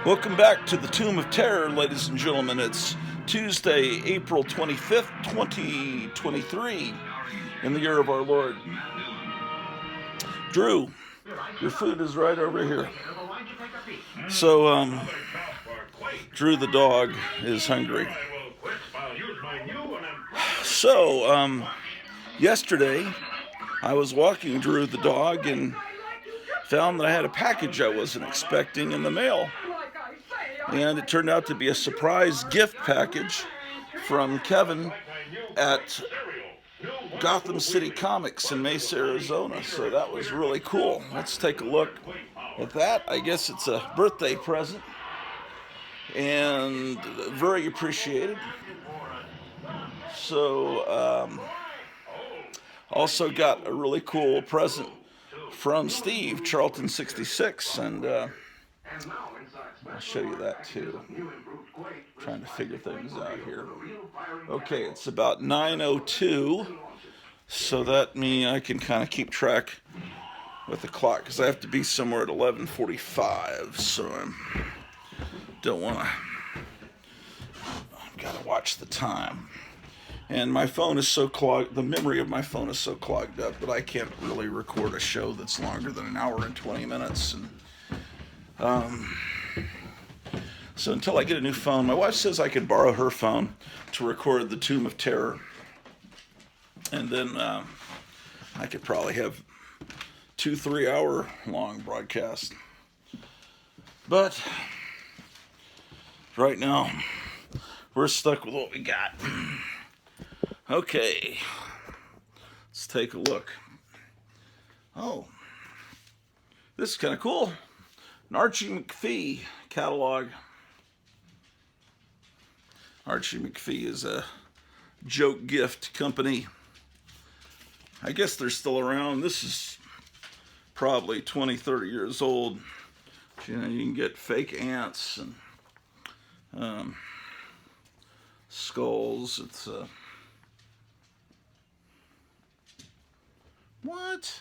Welcome back to the Tomb of Terror, ladies and gentlemen. It's Tuesday, April 25th, 2023, in the year of our Lord. Drew, your food is right over here. So, Drew the dog is hungry. So, yesterday, I was walking Drew the dog and found that I had a package I wasn't expecting in the mail. And it turned out to be a surprise gift package from Kevin at Gotham City Comics in Mesa, Arizona. So that was really cool. Let's take a look at that. I guess it's a birthday present and very appreciated. So, also got a really cool present from Steve, Charlton66, and I'll show you that too. Trying to figure things out here. Okay, it's about 9:02, so that means I can kind of keep track with the clock because I have to be somewhere at 11:45. So I don't want to. I've got to watch the time. And my phone is so clogged, the memory of my phone is so clogged up that I can't really record a show that's longer than an hour and 20 minutes. And so until I get a new phone, my wife says I could borrow her phone to record the Tomb of Terror. And then I could probably have 2-3 hour long broadcast. But right now, we're stuck with what we got. Okay, let's take a look. Oh, this is kind of cool. An Archie McPhee catalog. Archie McPhee is a joke gift company. I guess they're still around. This is probably 20-30 years old. You know, you can get fake ants and skulls. It's what?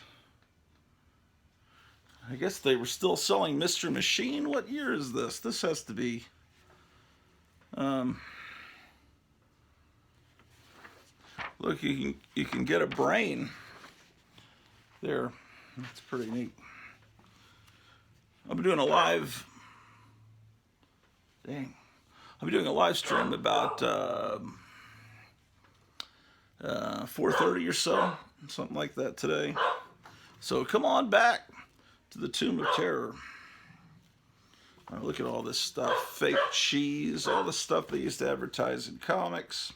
I guess they were still selling Mr. Machine. What year is this? This has to be look, you can get a brain there. That's pretty neat. I'll be doing a live. Dang. I'll be doing a live stream about 4:30 or so, something like that today. So come on back to the Tomb of Terror. Look at all this stuff. Fake cheese, all the stuff they used to advertise in comics.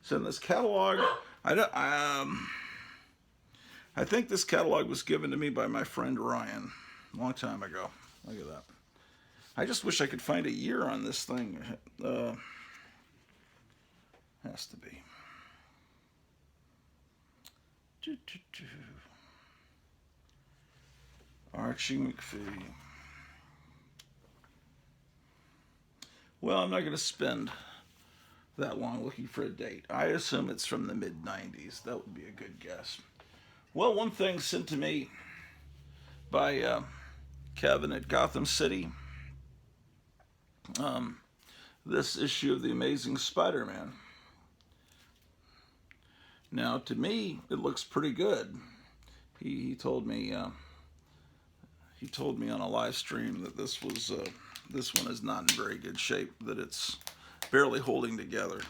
So in this catalog, I think this catalog was given to me by my friend Ryan a long time ago. Look at that. I just wish I could find a year on this thing. Has to be. Archie McPhee. Well, I'm not going to spend that long looking for a date. I assume it's from the mid-90s. That would be a good guess. Well, one thing sent to me by Kevin at Gotham City. This issue of The Amazing Spider-Man. Now, to me, it looks pretty good. He told me on a live stream that this one is not in very good shape, that it's barely holding together.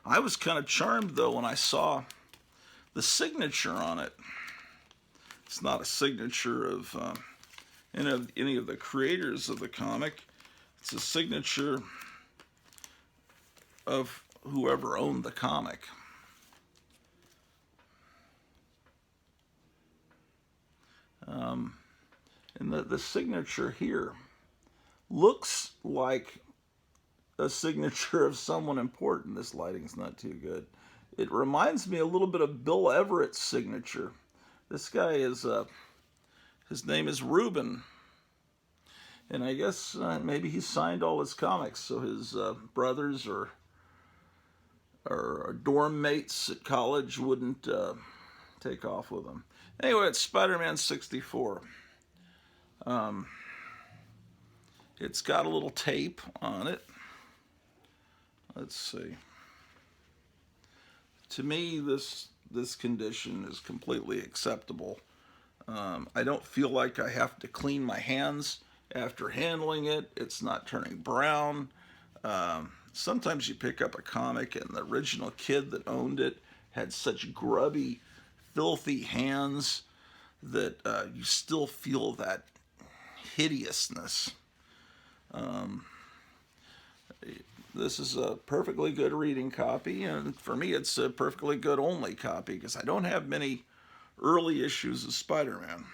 I was kind of charmed though when I saw the signature on it. It's not a signature of any of the creators of the comic. It's a signature of whoever owned the comic. And the signature here looks like a signature of someone important. This lighting's not too good. It reminds me a little bit of Bill Everett's signature. This guy is, his name is Reuben. And I guess maybe he signed all his comics so his brothers or dorm mates at college wouldn't take off with him. Anyway, it's Spider-Man 64. It's got a little tape on it. Let's see. To me, this condition is completely acceptable. I don't feel like I have to clean my hands after handling it. It's not turning brown. Sometimes you pick up a comic and the original kid that owned it had such grubby, filthy hands that you still feel that hideousness. This is a perfectly good reading copy, and for me it's a perfectly good only copy because I don't have many early issues of Spider-Man.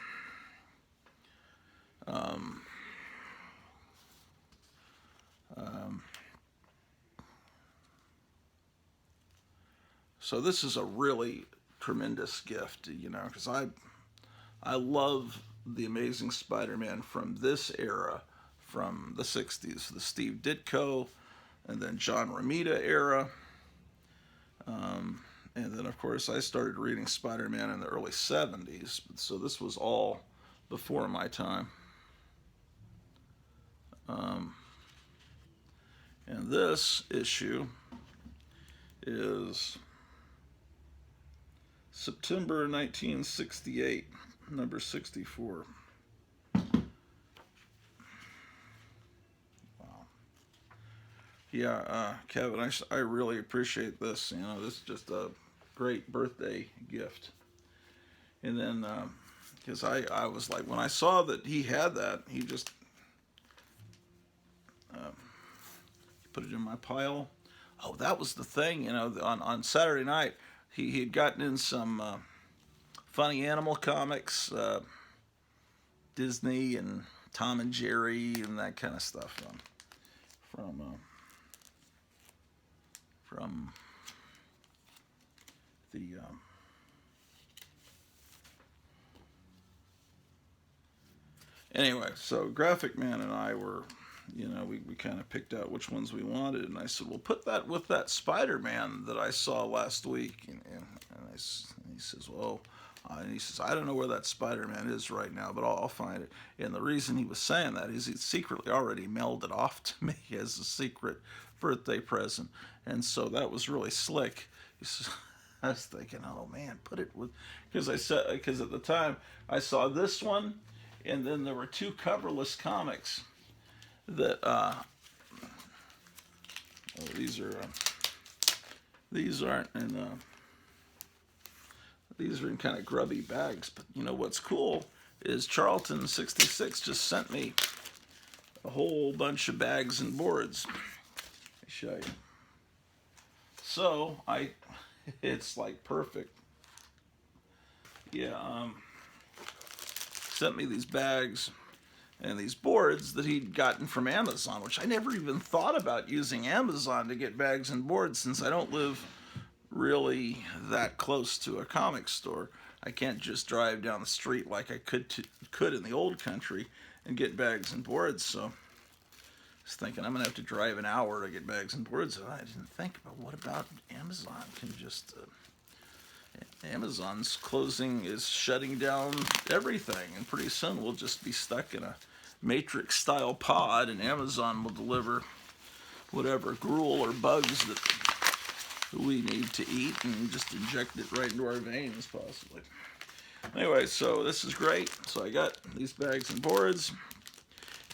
So this is a really tremendous gift, you know, because I love the Amazing Spider-Man from this era, from the 60s, the Steve Ditko, and then John Romita era. And then, of course, I started reading Spider-Man in the early 70s, so this was all before my time. And this issue is September 1968, number 64. Yeah, Kevin, I really appreciate this. You know, this is just a great birthday gift. And then, because I was like, when I saw that he had that, he just put it in my pile. Oh, that was the thing, you know, on Saturday night, he had gotten in some funny animal comics, Disney and Tom and Jerry and that kind of stuff from the anyway, so Graphic Man and I were, you know, we kind of picked out which ones we wanted, and I said, well, put that with that Spider-Man that I saw last week, and he says, well, and he says, I don't know where that Spider-Man is right now, but I'll find it. And the reason he was saying that is he secretly already mailed it off to me as a secret birthday present, and so that was really slick. He says, I was thinking, oh man, put it with, because at the time I saw this one, and then there were two coverless comics that these aren't in these are in kind of grubby bags, but you know what's cool is Charlton 66 just sent me a whole bunch of bags and boards. Let me show you. So it's like perfect. Yeah, sent me these bags and these boards that he'd gotten from Amazon, which I never even thought about using Amazon to get bags and boards since I don't live really that close to a comic store. I can't just drive down the street like I could in the old country and get bags and boards. So I was thinking I'm gonna have to drive an hour to get bags and boards. I didn't think about what about Amazon can just Amazon's closing is shutting down everything, and pretty soon we'll just be stuck in a Matrix style pod, and Amazon will deliver whatever gruel or bugs that we need to eat and just inject it right into our veins possibly. Anyway, so this is great. So I got these bags and boards,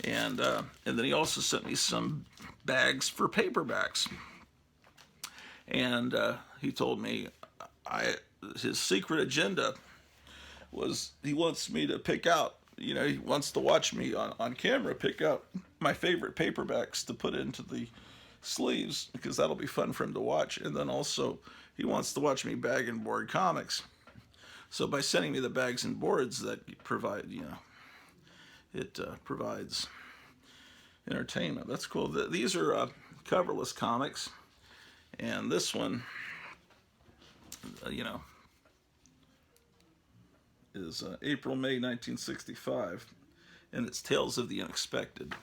and then he also sent me some bags for paperbacks, and he told me his secret agenda was he wants me to pick out, you know, he wants to watch me on camera pick out my favorite paperbacks to put into the sleeves, because that'll be fun for him to watch. And then also he wants to watch me bag and board comics. So by sending me the bags and boards that provide, you know, it provides entertainment. That's cool. These are coverless comics, and this one, you know, is April, May 1965, and it's Tales of the Unexpected.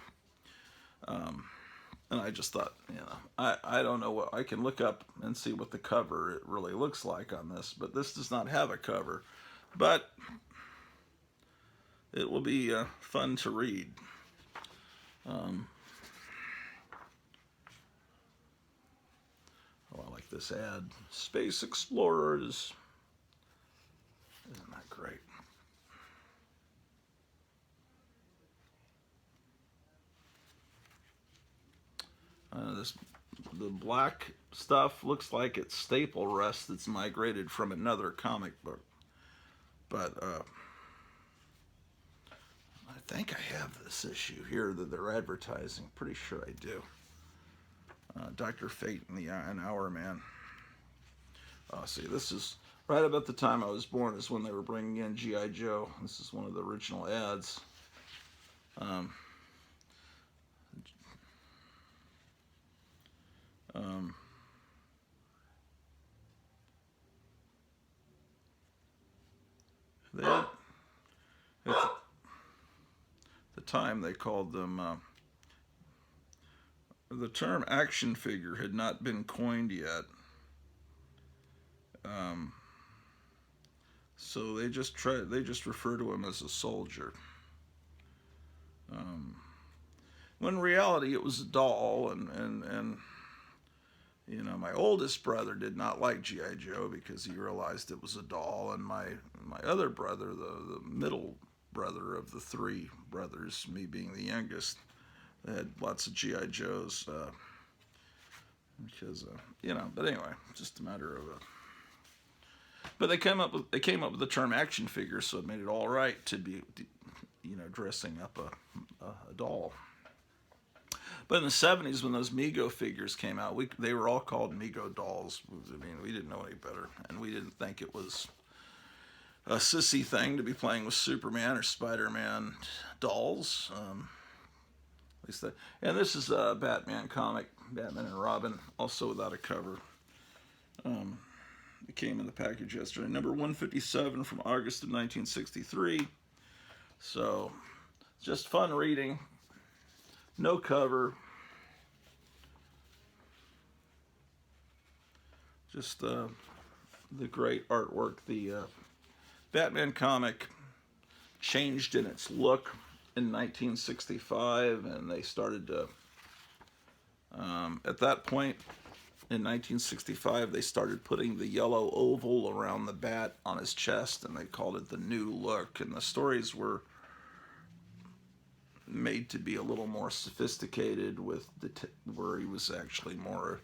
And I just thought, you know, I don't know what, I can look up and see what the cover it really looks like on this, but this does not have a cover. But it will be fun to read. Oh, I like this ad. Space Explorers. Isn't that great? The black stuff looks like it's Staple Rest that's migrated from another comic book. But I think I have this issue here that they're advertising. Pretty sure I do. Dr. Fate and the Hour Man. Oh, see, this is right about the time I was born is when they were bringing in G.I. Joe. This is one of the original ads. They had, at the time they called them, the term action figure had not been coined yet. So they just refer to him as a soldier. When in reality it was a doll, and you know, my oldest brother did not like G.I. Joe because he realized it was a doll, and my other brother, the middle brother of the three brothers, me being the youngest, they had lots of G.I. Joes because you know. But anyway, just a matter of but they came up with the term action figure, so it made it all right to be, you know, dressing up a doll. But in the 70s, when those Mego figures came out, they were all called Mego dolls. I mean, we didn't know any better, and we didn't think it was a sissy thing to be playing with Superman or Spider-Man dolls. At least that. And this is a Batman comic, Batman and Robin, also without a cover. It came in the package yesterday. Number 157 from August of 1963. So, just fun reading. No cover. Just the great artwork. The Batman comic changed in its look in 1965, and they started to, at that point in 1965, they started putting the yellow oval around the bat on his chest, and they called it the New Look. And the stories were made to be a little more sophisticated, with where he was actually more.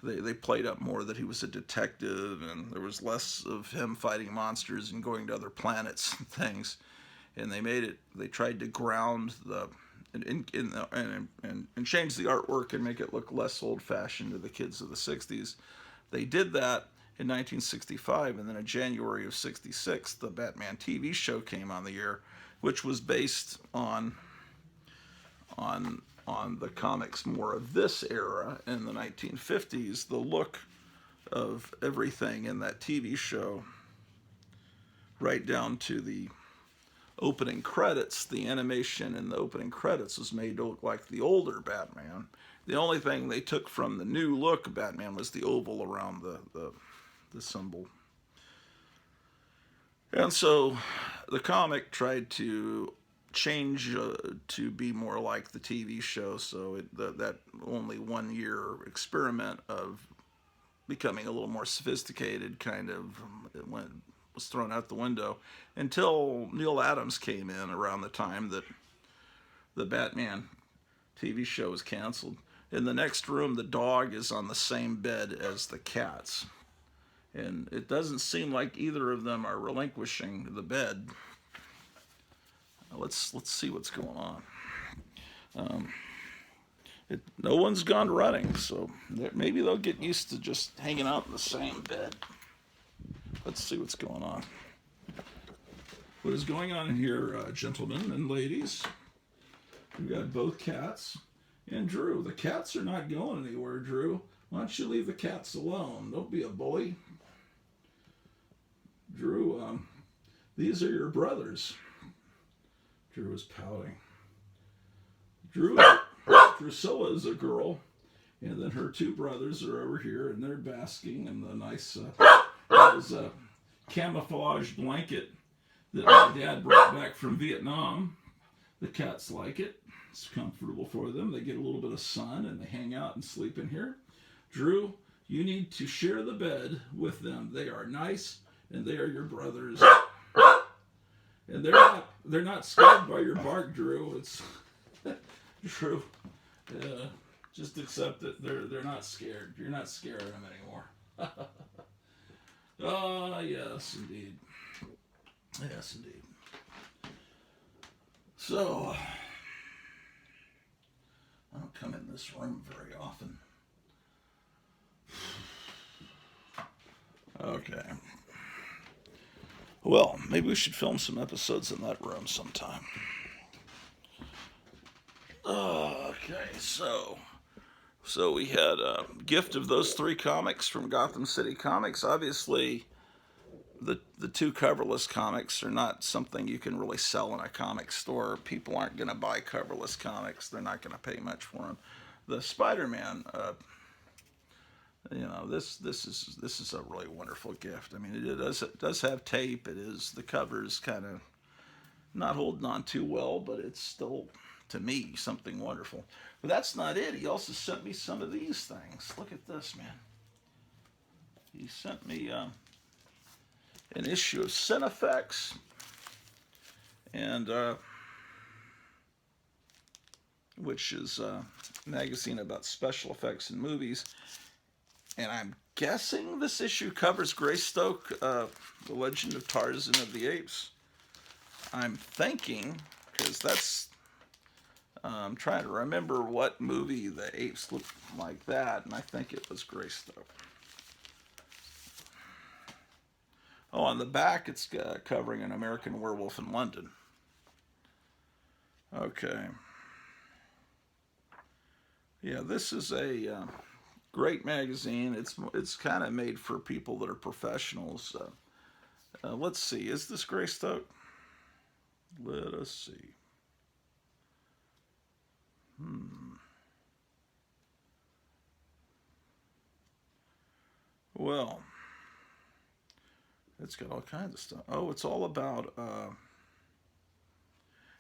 They played up more that he was a detective, and there was less of him fighting monsters and going to other planets and things. And they tried to ground and change the artwork and make it look less old-fashioned to the kids of the 60s. They did that in 1965, and then in January of 66, the Batman TV show came on the air, which was based on the comics more of this era in the 1950s. The look of everything in that TV show, right down to the opening credits, the animation in the opening credits was made to look like the older Batman. The only thing they took from the New Look Batman was the oval around the symbol. And so the comic tried to change to be more like the TV show, so that only 1 year experiment of becoming a little more sophisticated kind of was thrown out the window until Neil Adams came in around the time that the Batman TV show was canceled. In the next room, the dog is on the same bed as the cats, and it doesn't seem like either of them are relinquishing the bed. Let's see what's going on. No one's gone running, so maybe they'll get used to just hanging out in the same bed. Let's see what's going on. What is going on here, gentlemen and ladies? We've got both cats and Drew. The cats are not going anywhere, Drew. Why don't you leave the cats alone? Don't be a bully. Drew, these are your brothers. Drew is pouting. Drusilla is a girl, and then her two brothers are over here, and they're basking in the nice that was a camouflage blanket that my dad brought back from Vietnam. The cats like it. It's comfortable for them. They get a little bit of sun and they hang out and sleep in here. Drew, you need to share the bed with them. They are nice and they are your brothers. And they're not scared by your bark, Drew. It's Drew. Just accept it. They're not scared. You're not scaring them anymore. Ah, yes, indeed. Yes, indeed. So, I don't come in this room very often. Okay. Well, maybe we should film some episodes in that room sometime. Okay, so we had a gift of those 3 comics from Gotham City Comics. Obviously, the 2 coverless comics are not something you can really sell in a comic store. People aren't going to buy coverless comics. They're not going to pay much for them. The Spider-Man, this is a really wonderful gift. I mean, it does have tape. The cover's kind of not holding on too well, but it's still, to me, something wonderful. But that's not it. He also sent me some of these things. Look at this, man. He sent me an issue of Cinefex, and which is a magazine about special effects in movies. And I'm guessing this issue covers Greystoke, The Legend of Tarzan of the Apes. I'm thinking, because that's, I'm trying to remember what movie the apes looked like that, and I think it was Greystoke. Oh, on the back, it's covering An American Werewolf in London. Okay. Yeah, this is a great magazine. It's kind of made for people that are professionals. Let's see. Is this Greystoke? Let us see. Well, it's got all kinds of stuff. Oh, it's all about.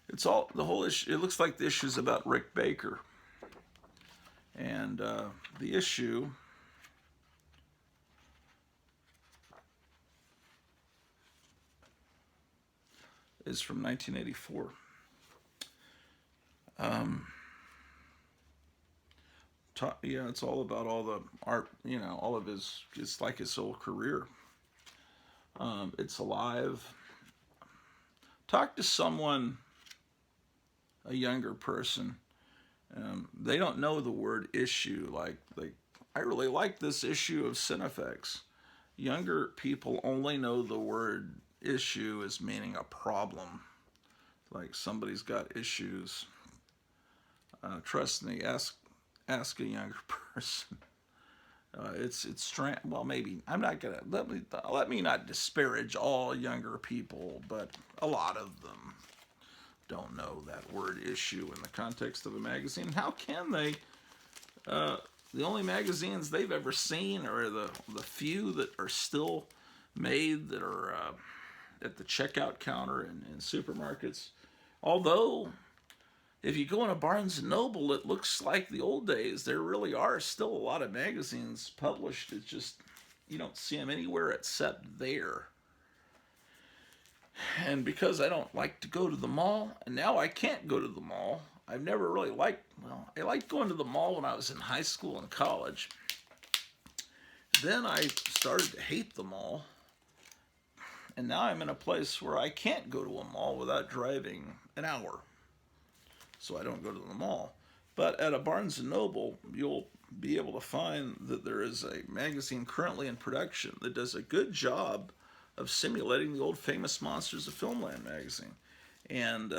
The whole issue. It looks like the issue is about Rick Baker, and the issue is from 1984. Yeah, it's all about all the art, all of it's like his whole career. It's alive. Talk to someone, a younger person. They don't know the word issue. I really like this issue of Cinefex. Younger people only know the word issue as meaning a problem. Like somebody's got issues. Trust me, ask a younger person. It's strange. Well, maybe I'm not gonna let me not disparage all younger people, but a lot of them don't know that word issue in the context of a magazine. How can they? The only magazines they've ever seen are the few that are still made that are at the checkout counter in supermarkets. Although, if you go in a Barnes and Noble, it looks like the old days. There really are still a lot of magazines published. It's just you don't see them anywhere except there. And because I don't like to go to the mall, and now I can't go to the mall. I've never really I liked going to the mall when I was in high school and college. Then I started to hate the mall. And now I'm in a place where I can't go to a mall without driving an hour. So I don't go to the mall. But at a Barnes & Noble, you'll be able to find that there is a magazine currently in production that does a good job of simulating the old Famous Monsters of Filmland magazine. And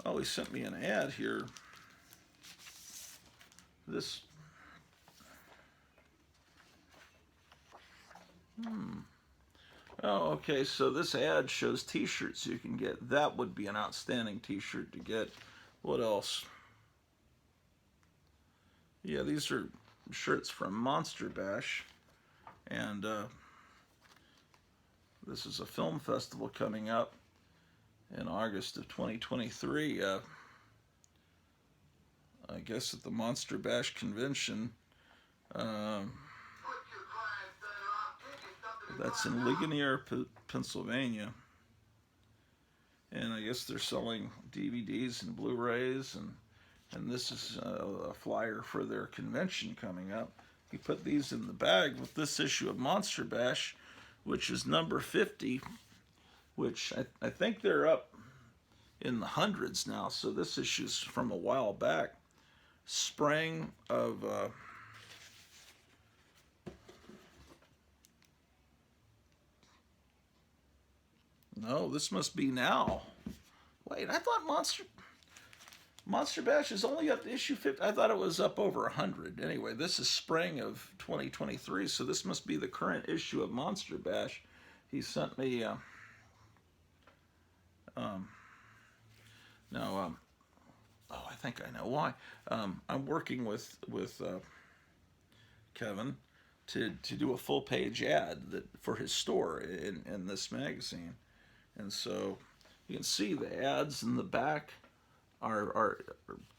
Oh, he sent me an ad here. This. Oh, okay, so this ad shows t-shirts you can get. That would be an outstanding t-shirt to get. What else? Yeah, these are shirts from Monster Bash, and this is a film festival coming up in August of 2023. I guess at the Monster Bash convention. Um, that's in Ligonier, Pennsylvania. And I guess they're selling DVDs and Blu-rays, and this is a flyer for their convention coming up. He put these in the bag with this issue of Monster Bash, which is number 50, which I think they're up in the hundreds now. So this issue's from a while back. Spring of no, this must be now. Wait, I thought Monster Bash is only up to issue 50. I thought it was up over 100. Anyway, this is spring of 2023, so this must be the current issue of Monster Bash. He sent me now oh, I think I know why. I'm working with Kevin to do a full page ad for his store in this magazine, and so you can see the ads in the back are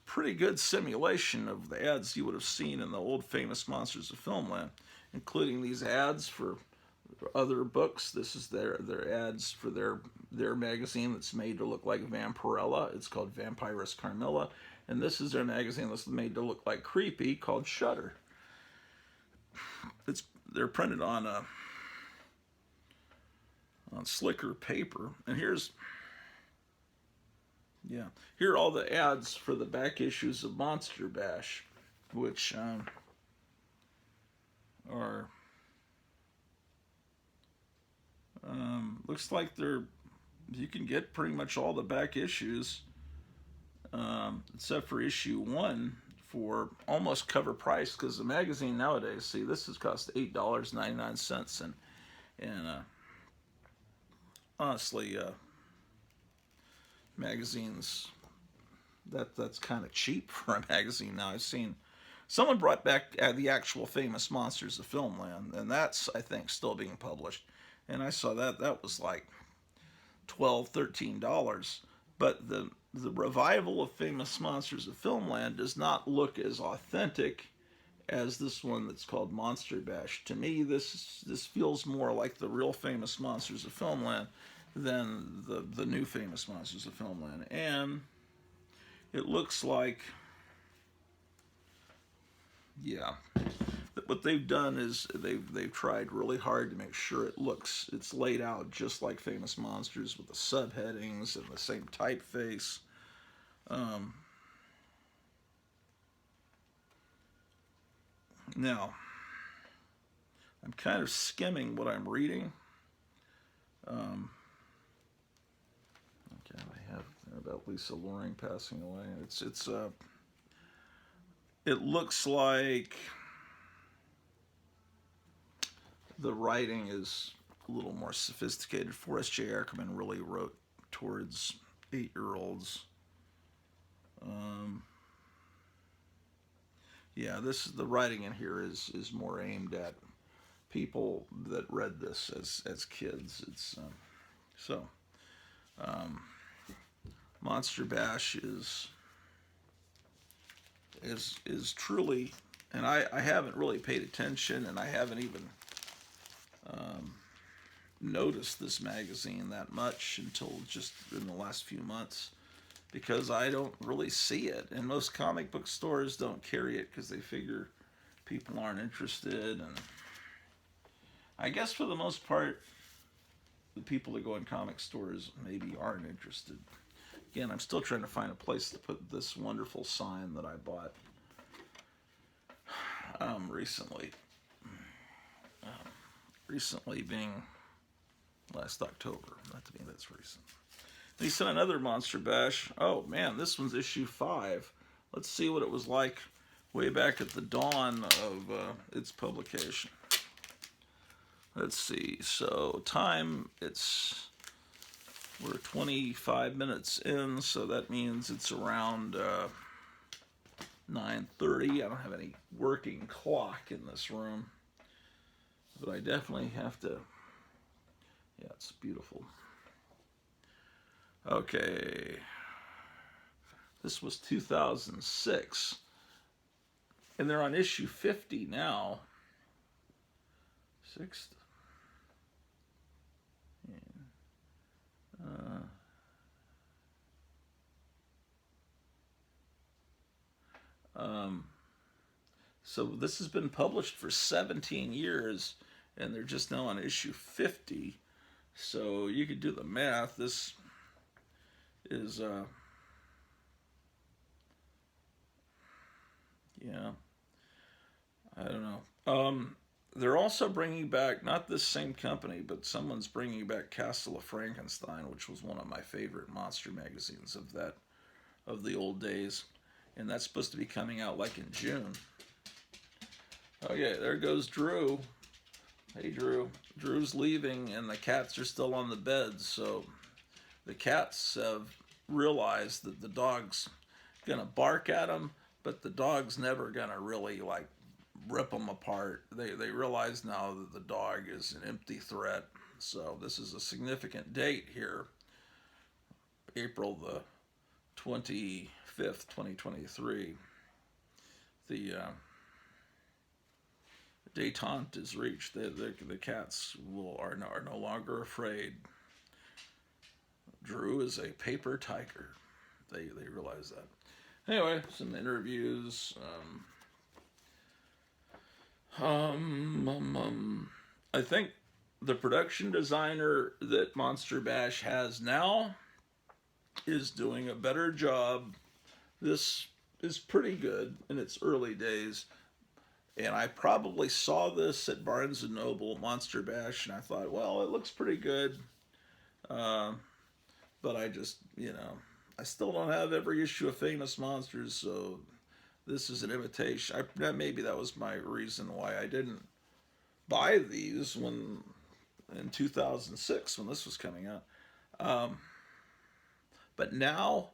pretty good simulation of the ads you would have seen in the old famous Monsters of Filmland, including these ads for other books. This is their ads for their magazine that's made to look like Vampirella. It's called Vampirus Carmilla. And this is their magazine that's made to look like Creepy, called Shudder. They're printed on slicker paper. And here are all the ads for the back issues of Monster Bash, which are looks like you can get pretty much all the back issues except for issue 1 for almost cover price, because the magazine nowadays, see, this has cost $8.99, and honestly, magazines, that's kind of cheap for a magazine now. I've seen someone brought back the actual famous Monsters of Filmland, and that's, I think, still being published, and I saw that was like $12, $13. But the revival of famous Monsters of Filmland does not look as authentic as this one that's called Monster Bash. To me, this feels more like the real famous Monsters of Filmland than the new famous Monsters of Filmland. And it looks like, yeah, what they've done is they've tried really hard to make sure it's laid out just like Famous Monsters, with the subheadings and the same typeface. Now, I'm kind of skimming what I'm reading. Okay, I have about Lisa Loring passing away. It looks like the writing is a little more sophisticated. Forrest J. Ackerman really wrote towards 8-year-olds. Yeah, the writing in here is more aimed at people that read this as kids. It's Monster Bash is truly, and I haven't really paid attention, and I haven't even noticed this magazine that much until just in the last few months, because I don't really see it, and most comic book stores don't carry it because they figure people aren't interested, and I guess for the most part the people that go in comic stores maybe aren't interested. Again, I'm still trying to find a place to put this wonderful sign that I bought recently. Recently being last October. Not to me, that's recent. And he sent another Monster Bash. Oh man, this one's issue 5. Let's see what it was like way back at the dawn of its publication. Let's see. So time, we're 25 minutes in, so that means it's around 9:30. I don't have any working clock in this room, but I definitely have to. Yeah, it's beautiful. Okay, this was 2006, and they're on issue 50 now. Sixth. Uh, um, so this has been published for 17 years, and they're just now on issue 50. So you could do the math. This is, yeah, I don't know. They're also bringing back, not this same company, but someone's bringing back Castle of Frankenstein, which was one of my favorite monster magazines of the old days, and that's supposed to be coming out like in June. Okay, there goes Drew. Hey, Drew. Drew's leaving, and the cats are still on the bed, so the cats have realized that the dog's gonna bark at them, but the dog's never gonna really like rip them apart. They realize now that the dog is an empty threat. So this is a significant date here, April the 25th, 2023. The detente is reached. The cats are no longer afraid. Drew is a paper tiger. They realize that. Anyway, some interviews. I think the production designer that Monster Bash has now is doing a better job. This is pretty good in its early days, and I probably saw this at Barnes and Noble, Monster Bash, and I thought, well, it looks pretty good. But I just, I still don't have every issue of Famous Monsters, so this is an imitation. Maybe that was my reason why I didn't buy these when in 2006 when this was coming out. But now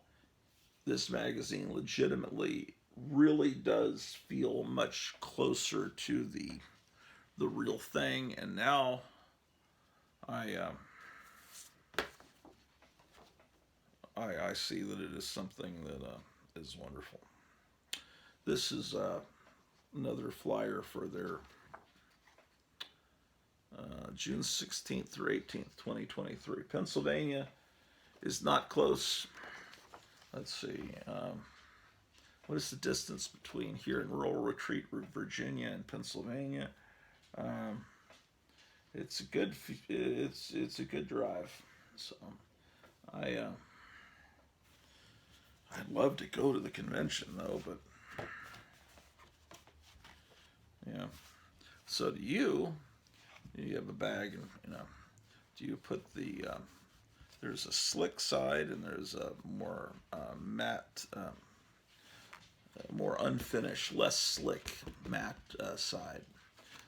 this magazine legitimately really does feel much closer to the real thing, and now I see that it is something that is wonderful. This is another flyer for their June 16th through 18th, 2023. Pennsylvania is not close. Let's see. What is the distance between here and Rural Retreat, Virginia, and Pennsylvania? It's a good. It's a good drive. So I'd love to go to the convention though, but yeah. So do you? You have a bag, and do you put the? There's a slick side, and there's a more matte, more unfinished, less slick matte side.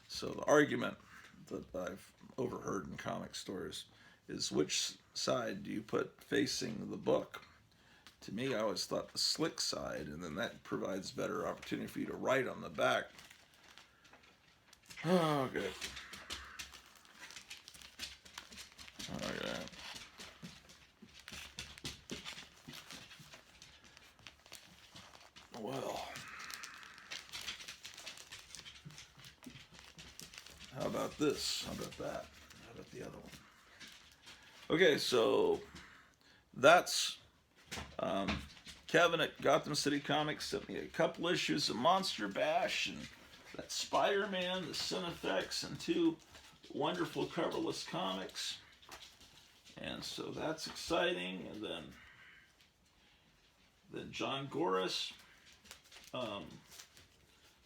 So the argument that I've overheard in comic stores is which side do you put facing the book? To me, I always thought the slick side, and then that provides better opportunity for you to write on the back. Oh, good. Okay. Well, how about this? How about that? How about the other one? Okay, so that's Kevin at Gotham City Comics sent me a couple issues of Monster Bash, and that Spider-Man, the Cinefex, and 2 wonderful coverless comics. And so that's exciting. And then John Goris, a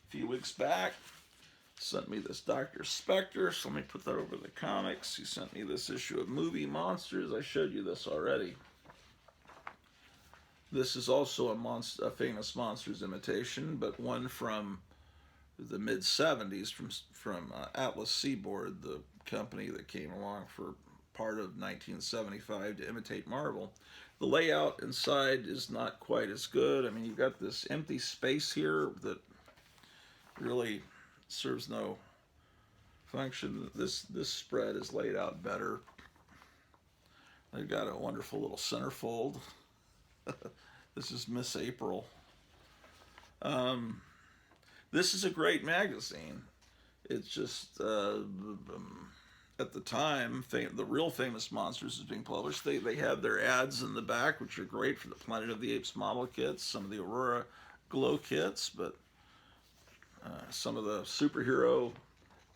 few weeks back, sent me this Dr. Spectre. So let me put that over the comics. He sent me this issue of Movie Monsters. I showed you this already. This is also a Famous Monsters imitation, but one from the mid-70s from Atlas Seaboard, the company that came along for part of 1975 to imitate Marvel. The layout inside is not quite as good. I mean, you've got this empty space here that really serves no function. This spread is laid out better. They've got a wonderful little centerfold. This is Miss April. This is a great magazine. It's just at the time, the Real Famous Monsters is being published. They have their ads in the back, which are great for the Planet of the Apes model kits, some of the Aurora Glow kits, but some of the superhero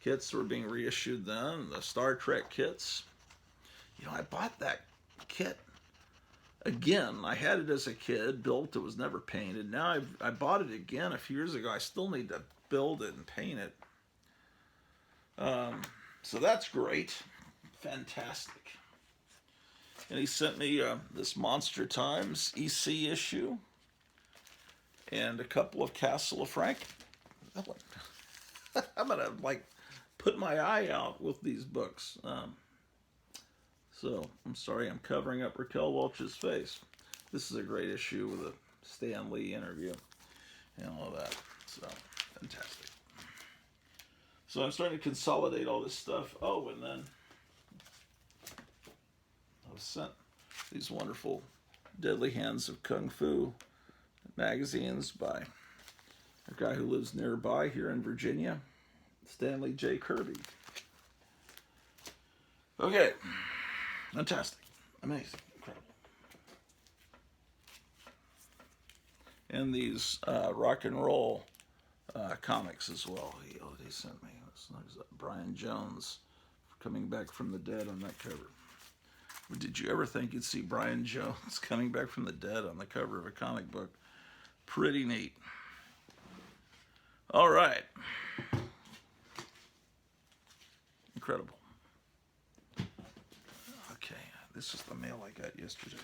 kits were being reissued then, the Star Trek kits. You know, I bought that kit again. I had it as a kid, built, it was never painted. Now I bought it again a few years ago. I still need to build it and paint it. So that's great. Fantastic. And he sent me this Monster Times EC issue and a couple of Castle of Frank. I'm going to like put my eye out with these books. So I'm sorry, I'm covering up Raquel Welch's face. This is a great issue with a Stan Lee interview and all of that. So fantastic. So I'm starting to consolidate all this stuff. Oh, and then I was sent these wonderful Deadly Hands of Kung Fu magazines by a guy who lives nearby here in Virginia, Stanley J. Kirby. Okay, fantastic, amazing, incredible. And these rock and roll comics as well. He sent me. Brian Jones coming back from the dead on that cover. Did you ever think you'd see Brian Jones coming back from the dead on the cover of a comic book? Pretty neat. All right. Incredible. Okay, this is the mail I got yesterday.